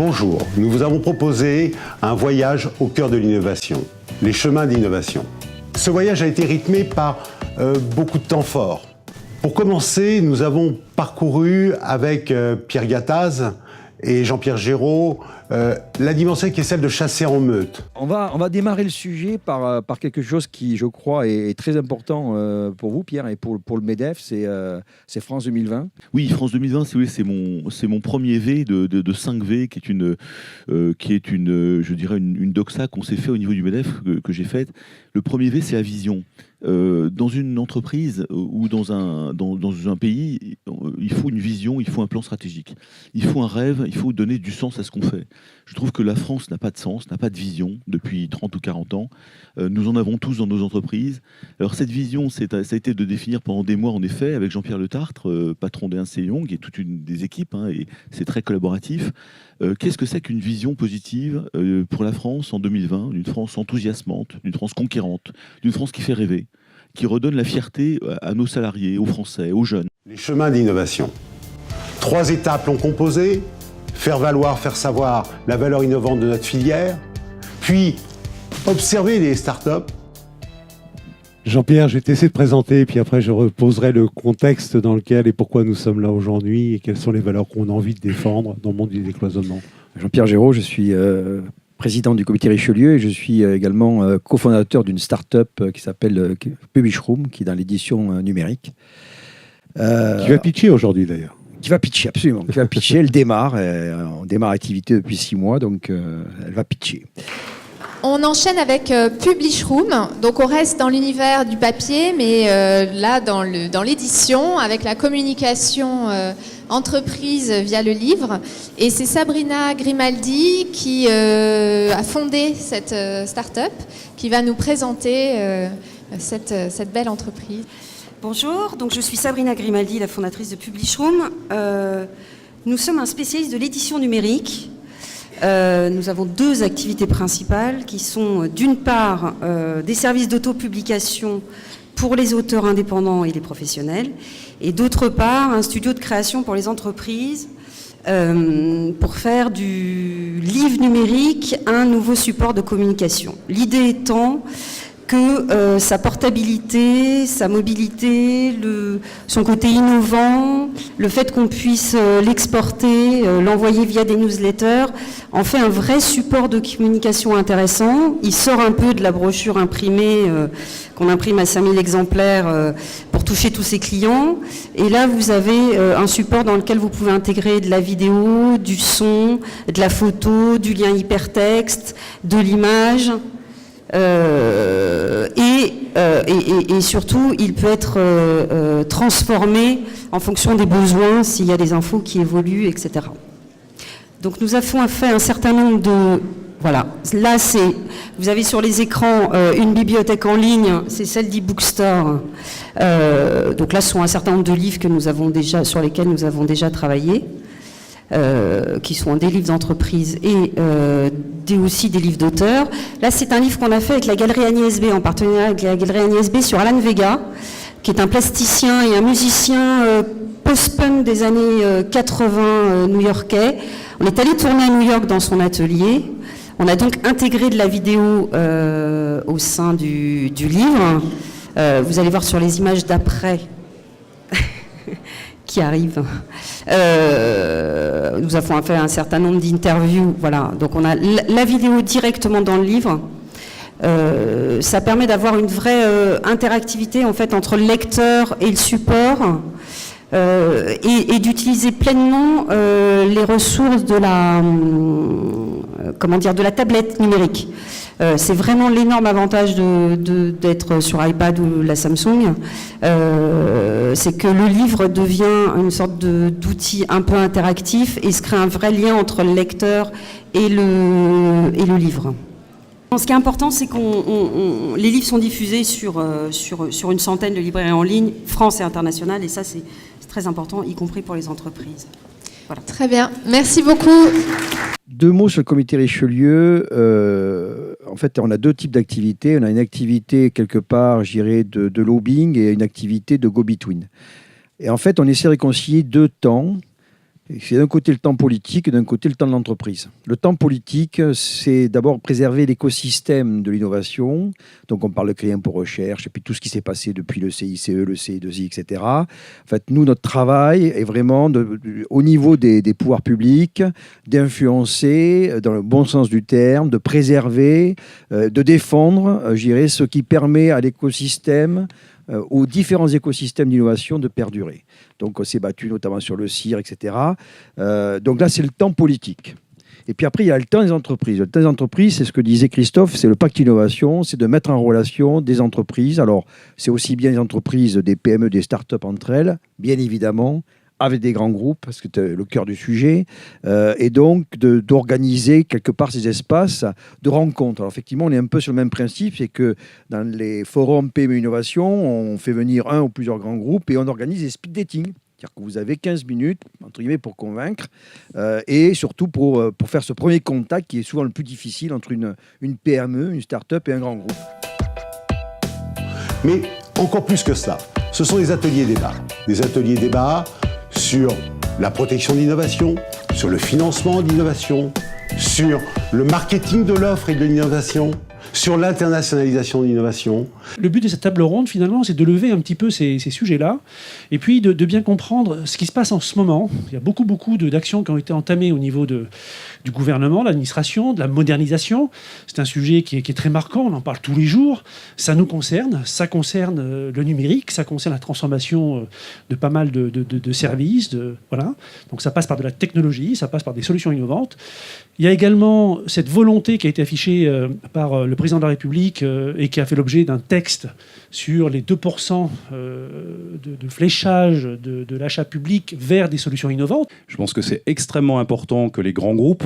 Bonjour, nous vous avons proposé un voyage au cœur de l'innovation, les chemins d'innovation. Ce voyage a été rythmé par beaucoup de temps forts. Pour commencer, nous avons parcouru avec Pierre Gattaz et Jean-Pierre Géraud la dimension qui est celle de chasser en meute. On va démarrer le sujet par quelque chose qui, je crois, est très important pour vous, Pierre, et pour le MEDEF, c'est France 2020. Oui, France 2020, c'est mon premier V de 5 V, qui est une, je dirais, une doxa qu'on s'est fait au niveau du MEDEF, que j'ai faite. Le premier V, c'est la vision. Dans une entreprise ou dans un pays, il faut une vision, il faut un plan stratégique. Il faut un rêve, il faut donner du sens à ce qu'on fait. Je trouve que la France n'a pas de sens, n'a pas de vision depuis 30 ou 40 ans. Nous en avons tous dans nos entreprises. Alors cette vision, ça a été de définir pendant des mois, en effet, avec Jean-Pierre Le Tartre, patron d'Ernst & Young, et toute une des équipes, et c'est très collaboratif. Qu'est-ce que c'est qu'une vision positive pour la France en 2020, d'une France enthousiasmante, d'une France conquérante, d'une France qui fait rêver, qui redonne la fierté à nos salariés, aux Français, aux jeunes. Les chemins d'innovation. 3 étapes l'ont composé: faire valoir, faire savoir la valeur innovante de notre filière, puis observer les startups. Jean-Pierre, je vais t'essayer de présenter, puis après je reposerai le contexte dans lequel et pourquoi nous sommes là aujourd'hui et quelles sont les valeurs qu'on a envie de défendre dans le monde du décloisonnement. Jean-Pierre Géraud, je suis président du comité Richelieu et je suis également cofondateur d'une start-up qui s'appelle Publishroom, qui est dans l'édition numérique. Qui va pitcher aujourd'hui d'ailleurs. Qui va pitcher, absolument. Qui va pitcher, elle démarre. On démarre l'activité depuis 6 mois, donc elle va pitcher. On enchaîne avec Publishroom, donc on reste dans l'univers du papier, mais là dans l'édition, avec la communication entreprise via le livre. Et c'est Sabrina Grimaldi qui a fondé cette start-up, qui va nous présenter cette belle entreprise. Bonjour, donc je suis Sabrina Grimaldi, la fondatrice de Publishroom. Nous sommes un spécialiste de l'édition numérique. Nous avons 2 activités principales qui sont d'une part des services d'autopublication pour les auteurs indépendants et les professionnels, et d'autre part un studio de création pour les entreprises pour faire du livre numérique un nouveau support de communication. L'idée étant que sa portabilité, sa mobilité, son côté innovant, le fait qu'on puisse l'exporter, l'envoyer via des newsletters, en fait un vrai support de communication intéressant. Il sort un peu de la brochure imprimée qu'on imprime à 5000 exemplaires pour toucher tous ses clients. Et là, vous avez un support dans lequel vous pouvez intégrer de la vidéo, du son, de la photo, du lien hypertexte, de l'image. Et surtout, il peut être transformé en fonction des besoins, s'il y a des infos qui évoluent, etc. Donc nous avons fait un certain nombre de... Voilà, là vous avez sur les écrans une bibliothèque en ligne, c'est celle d'e-bookstore. Donc là, ce sont un certain nombre de livres sur lesquels nous avons déjà travaillé. Qui sont des livres d'entreprise et aussi des livres d'auteurs. Là, c'est un livre qu'on a fait avec la Galerie Agnès B, en partenariat avec la Galerie Agnès B, sur Alan Vega, qui est un plasticien et un musicien post-punk des années 80 new-yorkais. On est allé tourner à New York dans son atelier. On a donc intégré de la vidéo au sein du livre. Vous allez voir sur les images d'après qui arrivent. Nous avons fait un certain nombre d'interviews. Voilà. Donc on a la vidéo directement dans le livre. Ça permet d'avoir une vraie interactivité en fait entre le lecteur et le support et d'utiliser pleinement les ressources de la tablette numérique. C'est vraiment l'énorme avantage d'être sur iPad ou la Samsung. C'est que le livre devient une sorte d'outil un peu interactif et se crée un vrai lien entre le lecteur et le livre. Ce qui est important, c'est que les livres sont diffusés sur une centaine de librairies en ligne, France et internationales, et ça c'est très important, y compris pour les entreprises. Voilà. Très bien, merci beaucoup. 2 mots sur le comité Richelieu. En fait, on a 2 types d'activités. On a une activité, quelque part, je dirais, de lobbying et une activité de go-between. Et en fait, on essaie de réconcilier 2 temps C'est d'un côté le temps politique et d'un côté le temps de l'entreprise. Le temps politique, c'est d'abord préserver l'écosystème de l'innovation. Donc on parle de créer pour recherche et puis tout ce qui s'est passé depuis le CICE, le CE2I, etc. En fait, nous, notre travail est vraiment au niveau des pouvoirs publics, d'influencer dans le bon sens du terme, de préserver, de défendre, je dirais, ce qui permet à l'écosystème, aux différents écosystèmes d'innovation de perdurer. Donc on s'est battu notamment sur le CIR, etc. Donc là, c'est le temps politique. Et puis après, il y a le temps des entreprises. Le temps des entreprises, c'est ce que disait Christophe, c'est le pacte innovation, c'est de mettre en relation des entreprises. Alors, c'est aussi bien des entreprises, des PME, des startups entre elles, bien évidemment, avec des grands groupes, parce que c'est le cœur du sujet, et donc d'organiser quelque part ces espaces de rencontre. Alors effectivement, on est un peu sur le même principe, c'est que dans les forums PME Innovation, on fait venir un ou plusieurs grands groupes et on organise des speed dating. C'est-à-dire que vous avez 15 minutes, entre guillemets, pour convaincre, et surtout pour faire ce premier contact qui est souvent le plus difficile entre une PME, une start-up et un grand groupe. Mais encore plus que ça, ce sont des ateliers débats. Des ateliers débats sur la protection de l'innovation, sur le financement de l'innovation, sur le marketing de l'offre et de l'innovation, sur l'internationalisation de l'innovation. Le but de cette table ronde, finalement, c'est de lever un petit peu ces sujets-là, et puis de bien comprendre ce qui se passe en ce moment. Il y a beaucoup d'actions qui ont été entamées au niveau du gouvernement, de l'administration, de la modernisation. C'est un sujet qui est très marquant, on en parle tous les jours. Ça nous concerne, ça concerne le numérique, ça concerne la transformation de pas mal de services. Voilà. Donc ça passe par de la technologie, ça passe par des solutions innovantes. Il y a également cette volonté qui a été affichée par le président de la République et qui a fait l'objet d'un texte sur les 2% de fléchage de l'achat public vers des solutions innovantes. Je pense que c'est extrêmement important que les grands groupes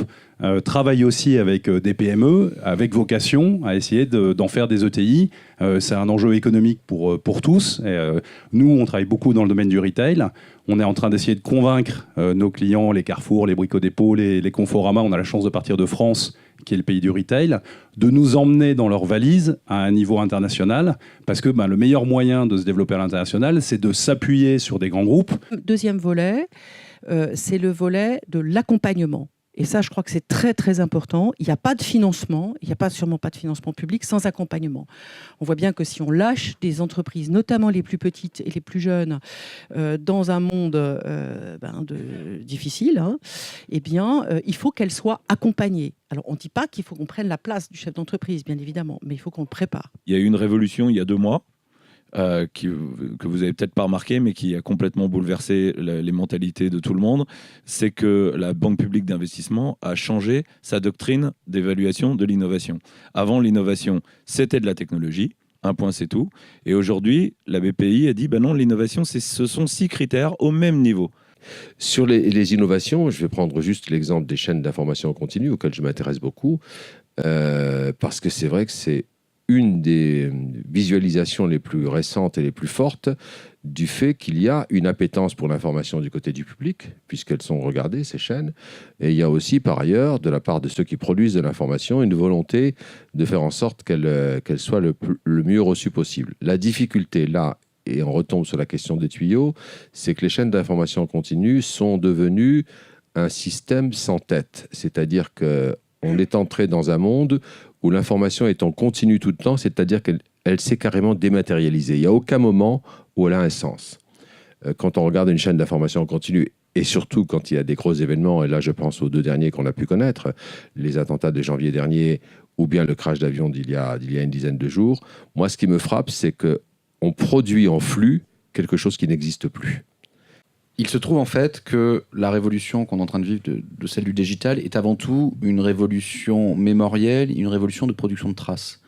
travaillent aussi avec des PME, avec vocation à essayer d'en faire des ETI. C'est un enjeu économique pour tous. Et, nous, on travaille beaucoup dans le domaine du retail. On est en train d'essayer de convaincre nos clients, les Carrefour, les Brico Dépôt, les Conforama. On a la chance de partir de France, qui est le pays du retail, de nous emmener dans leurs valises à un niveau international, parce que le meilleur moyen de se développer à l'international, c'est de s'appuyer sur des grands groupes. Deuxième volet, c'est le volet de l'accompagnement. Et ça, je crois que c'est très, très important. Il n'y a pas de financement, il n'y a sûrement pas de financement public sans accompagnement. On voit bien que si on lâche des entreprises, notamment les plus petites et les plus jeunes, dans un monde difficile, eh bien, il faut qu'elles soient accompagnées. Alors, on ne dit pas qu'il faut qu'on prenne la place du chef d'entreprise, bien évidemment, mais il faut qu'on le prépare. Il y a eu une révolution il y a 2 mois, que vous n'avez peut-être pas remarqué, mais qui a complètement bouleversé les mentalités de tout le monde, c'est que la Banque publique d'investissement a changé sa doctrine d'évaluation de l'innovation. Avant, l'innovation, c'était de la technologie, un point c'est tout. Et aujourd'hui, la BPI a dit, non, l'innovation, ce sont 6 critères au même niveau. Sur les innovations, je vais prendre juste l'exemple des chaînes d'information continue, auxquelles je m'intéresse beaucoup, parce que c'est vrai que c'est une des visualisations les plus récentes et les plus fortes du fait qu'il y a une appétence pour l'information du côté du public, puisqu'elles sont regardées, ces chaînes. Et il y a aussi, par ailleurs, de la part de ceux qui produisent de l'information, une volonté de faire en sorte qu'elle soit le mieux reçue possible. La difficulté, là, et on retombe sur la question des tuyaux, c'est que les chaînes d'information continue sont devenues un système sans tête. C'est-à-dire qu'on est entré dans un monde où l'information est en continu tout le temps, c'est-à-dire qu'elle s'est carrément dématérialisée. Il n'y a aucun moment où elle a un sens. Quand on regarde une chaîne d'information en continu, et surtout quand il y a des gros événements, et là je pense aux 2 derniers qu'on a pu connaître, les attentats de janvier dernier, ou bien le crash d'avion d'il y a une dizaine de jours, moi ce qui me frappe, c'est qu'on produit en flux quelque chose qui n'existe plus. Il se trouve en fait que la révolution qu'on est en train de vivre de celle du digital est avant tout une révolution mémorielle, une révolution de production de traces.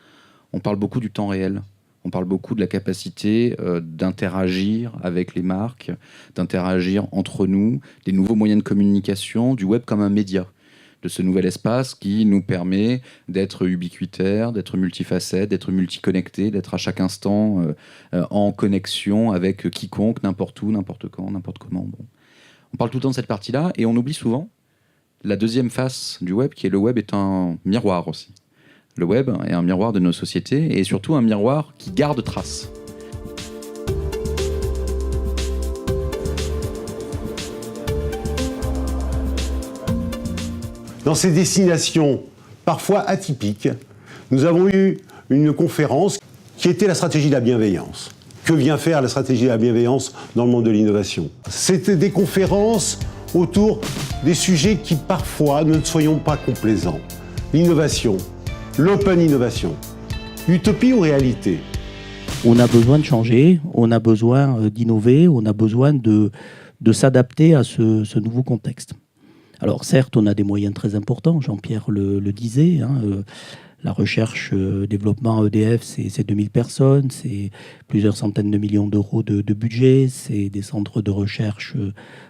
On parle beaucoup du temps réel, on parle beaucoup de la capacité d'interagir avec les marques, d'interagir entre nous, des nouveaux moyens de communication, du web comme un média, de ce nouvel espace qui nous permet d'être ubiquitaire, d'être multifacette, d'être multiconnecté, d'être à chaque instant en connexion avec quiconque, n'importe où, n'importe quand, n'importe comment. Bon. On parle tout le temps de cette partie-là et on oublie souvent la deuxième face du web, qui est le web est un miroir aussi. Le web est un miroir de nos sociétés et surtout un miroir qui garde trace. Dans ces destinations parfois atypiques, nous avons eu une conférence qui était la stratégie de la bienveillance. Que vient faire la stratégie de la bienveillance dans le monde de l'innovation? C'était des conférences autour des sujets qui parfois ne soyons pas complaisants. L'innovation, l'open innovation, utopie ou réalité? On a besoin de changer, on a besoin d'innover, on a besoin de s'adapter à ce nouveau contexte. Alors certes, on a des moyens très importants, Jean-Pierre le disait, hein, la recherche, développement EDF, c'est 2000 personnes, c'est plusieurs centaines de millions d'euros de budget, c'est des centres de recherche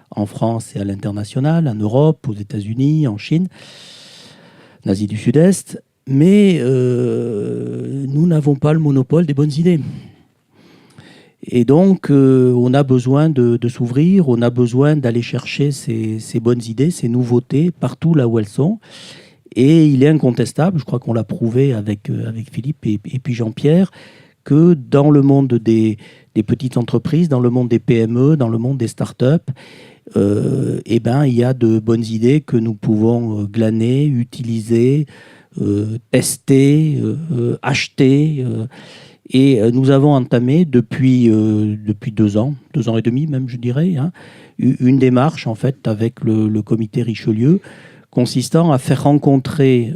en France et à l'international, en Europe, aux États-Unis, en Chine, en Asie du Sud-Est, mais nous n'avons pas le monopole des bonnes idées. Et donc, on a besoin de s'ouvrir, on a besoin d'aller chercher ces bonnes idées, ces nouveautés, partout là où elles sont. Et il est incontestable, je crois qu'on l'a prouvé avec Philippe et puis Jean-Pierre, que dans le monde des petites entreprises, dans le monde des PME, dans le monde des startups, il y a de bonnes idées que nous pouvons glaner, utiliser, tester, acheter. Et nous avons entamé depuis 2 ans, 2 ans et demi même, je dirais, hein, une démarche en fait avec le comité Richelieu, consistant à faire rencontrer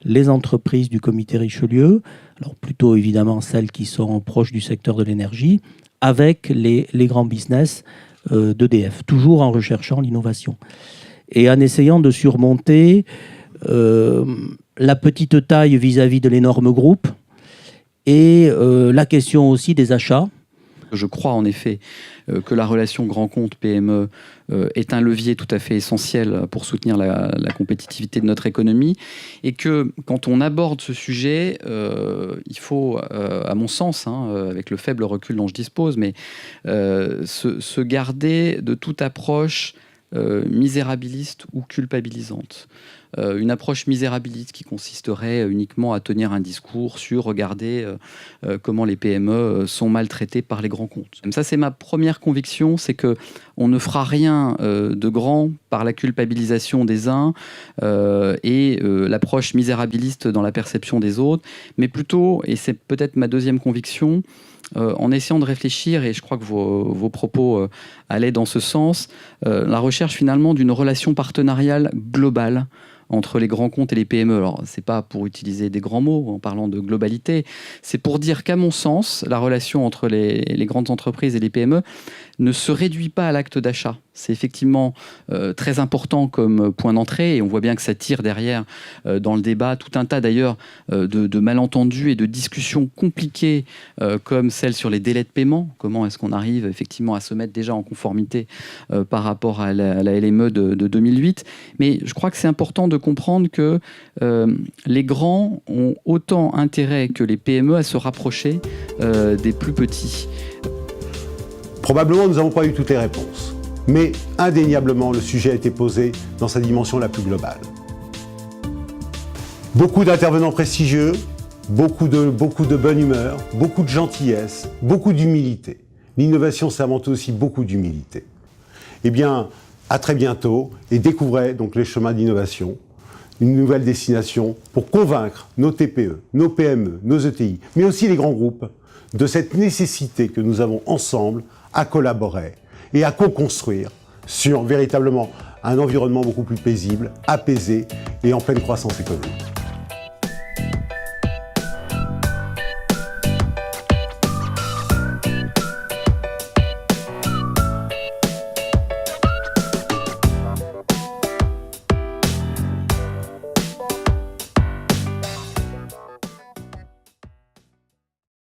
les entreprises du comité Richelieu, alors plutôt évidemment celles qui sont proches du secteur de l'énergie, avec les grands business d'EDF, toujours en recherchant l'innovation. Et en essayant de surmonter la petite taille vis-à-vis de l'énorme groupe, et la question aussi des achats. Je crois en effet que la relation grand compte PME est un levier tout à fait essentiel pour soutenir la compétitivité de notre économie, et que quand on aborde ce sujet, il faut, à mon sens, avec le faible recul dont je dispose, mais se garder de toute approche misérabiliste ou culpabilisante. Une approche misérabiliste qui consisterait uniquement à tenir un discours sur regarder comment les PME sont maltraitées par les grands comptes. Ça, c'est ma première conviction, c'est que on ne fera rien de grand par la culpabilisation des uns et l'approche misérabiliste dans la perception des autres, mais plutôt, et c'est peut-être ma deuxième conviction, en essayant de réfléchir, et je crois que vos propos allaient dans ce sens, la recherche finalement d'une relation partenariale globale entre les grands comptes et les PME. Alors, c'est pas pour utiliser des grands mots en parlant de globalité, c'est pour dire qu'à mon sens, la relation entre les grandes entreprises et les PME ne se réduit pas à l'acte d'achat. C'est effectivement très important comme point d'entrée, et on voit bien que ça tire derrière dans le débat tout un tas d'ailleurs de malentendus et de discussions compliquées comme celle sur les délais de paiement. Comment est-ce qu'on arrive effectivement à se mettre déjà en conformité par rapport à la LME de 2008. Mais je crois que c'est important de comprendre que les grands ont autant intérêt que les PME à se rapprocher des plus petits. Probablement, nous n'avons pas eu toutes les réponses. Mais indéniablement, le sujet a été posé dans sa dimension la plus globale. Beaucoup d'intervenants prestigieux, beaucoup de bonne humeur, beaucoup de gentillesse, beaucoup d'humilité. L'innovation, c'est avant tout aussi beaucoup d'humilité. Eh bien, à très bientôt, et découvrez donc les chemins d'innovation, une nouvelle destination pour convaincre nos TPE, nos PME, nos ETI, mais aussi les grands groupes, de cette nécessité que nous avons ensemble à collaborer et à co-construire sur véritablement un environnement beaucoup plus paisible, apaisé et en pleine croissance économique.